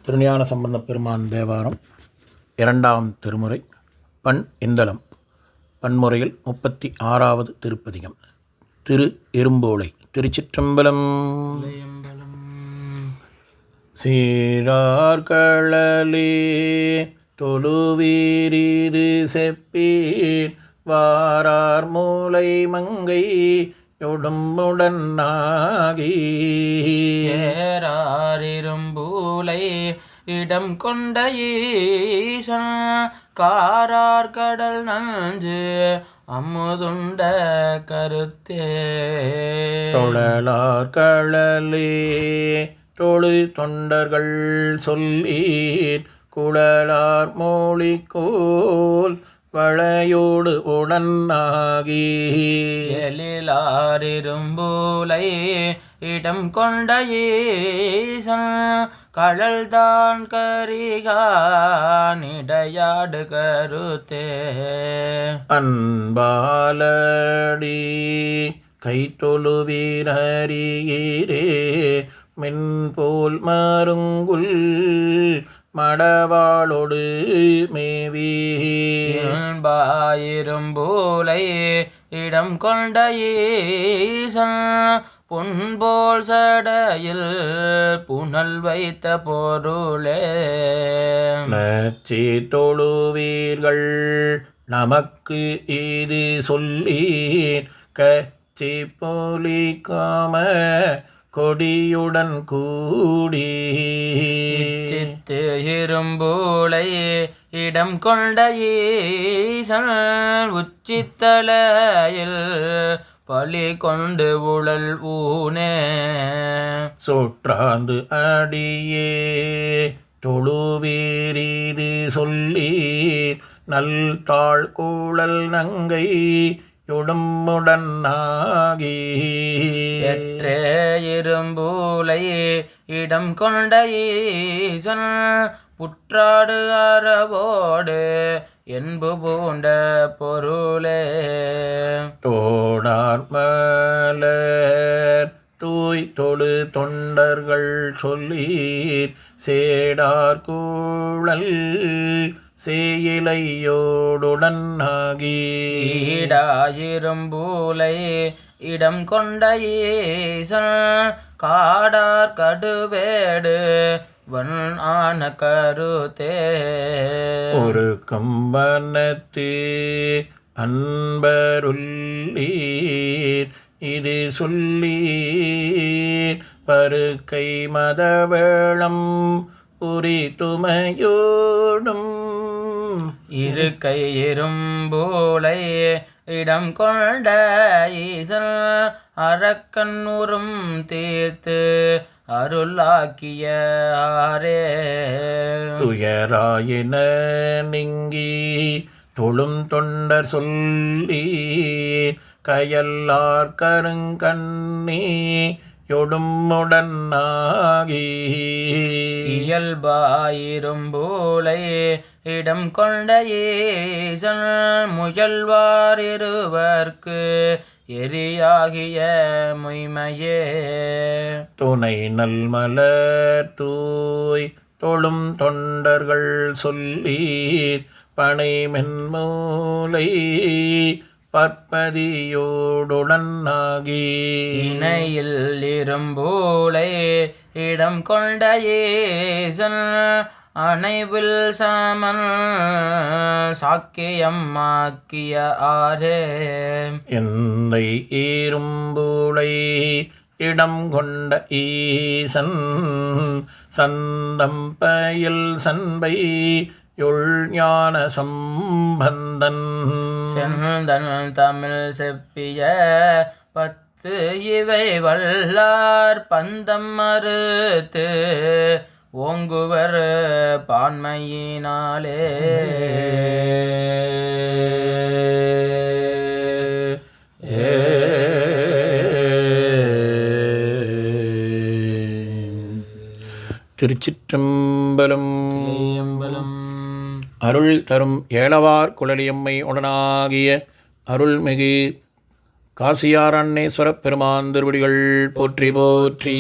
திருஞான சம்பந்தப் பெருமான் தேவாரம் இரண்டாம் திருமுறை பண் இந்தளம் பன்முறையில் 36வது திருப்பதிகம். திரு இரும்போலை. திருச்சிற்றம்பலம். சீரார்கழலே தொழுவீரிது செப்பீர் வாரார் மூலை மங்கை யொடும்புடன் ஆகி ஏறாரிரும்பூலை இடம் கொண்ட ஈசன் காரார் கடல் நஞ்சு அமுதுண்ட கருத்தே தொழலார் கடலே தொழு தொண்டர்கள் சொல்லீர் குழலார் மொழிக்கோல் வளையோடு உடனாகி எழிலாரிரும்பூலை இடம் கொண்ட ஈசன் கடல்தான் கரிகானிடையாடு கருத்தே அன்பாலடி கைத்தொழு வீரரீரே மென்போல் மருங்குல் மடவாளோடு மேவி பாயிரும்பூலை இடம் கொண்ட ஈசன் பொன்போல் சடையில் புனல் வைத்த பொருளே நச்சி தொழுவீர்கள் நமக்கு இது சொல்லீர் கச்சி போலிக்காம கொடியுடன் கூடி சித்து இரும்பூலை இடம் கொண்ட ஈசன் உச்சித்தலையில் பலி கொண்டு உழல் ஊனே சொற்றாந்து அடியே தொழுவீரிது சொல்லீர் நல் தாழ் கூழல் நங்கை யொடும்புடன் ஆகி எற்றே இரும்பூலை இடம் கொண்ட ஈசன் புற்றாடு அறவோடு என்பு பூண்ட பொருளே தோடார் மலர் தூய் தொழு தொண்டர்கள் சொல்லீர் சேடார் கூழல் சேயிலையோடுடன் ஆகி ஈடாயிரும்பூலை இடம் கொண்ட ஈசன் காடார் கடுவேடு வன் ஆன கருத்தே ஒரு கம்பனத்து அன்பருள்ளீர் இது சொல்லீர் பருக்கை மதவேளம் உரி துமையோடும் இருக்கை இரும்பூலை இடம் கொண்ட ஈசன் அரக்கண்ணுறும் தீர்த்து அருளாக்கிய ஆரே துயராயின நீங்கி தொழும் தொண்டர் சொல்லீர் கயல்லார் கருங்கண்ணி யொடும்புடன் ஆகி இயல்பாயிரும்பூலை இடம் கொண்ட ஈசன் முயல்வார் இருவர்க்கு எரியாகிய மொய்மையே துணை நல்மலர் தூய் தொழும் தொண்டர்கள் சொல்லீர் பனை மென்மூலை பற்பதியோடுடன் ஆகி இணையில் இரும்பூலை இடம் கொண்ட ஈசன் அணைவில் சமன் சாக்கியம்மாக்கிய ஆரே எந்தை இரும்பூலை இடம் கொண்ட ஈசன் சந்தம் பயில் சண்பை ஞான சம்பந்தன் செந்தன் தமிழ் செப்பிய 10 இவை வல்லார் பந்தம் மறுத்து ஓங்குவர் பான்மையினாலே திருச்சிற்றம்பலம். அருள் தரும் ஏலவார் குழலியம்மை உடனாகிய அருள்மிகு காசியார் அன்னேஸ்வரப் பெருமான் திருவடிகள் போற்றி போற்றி.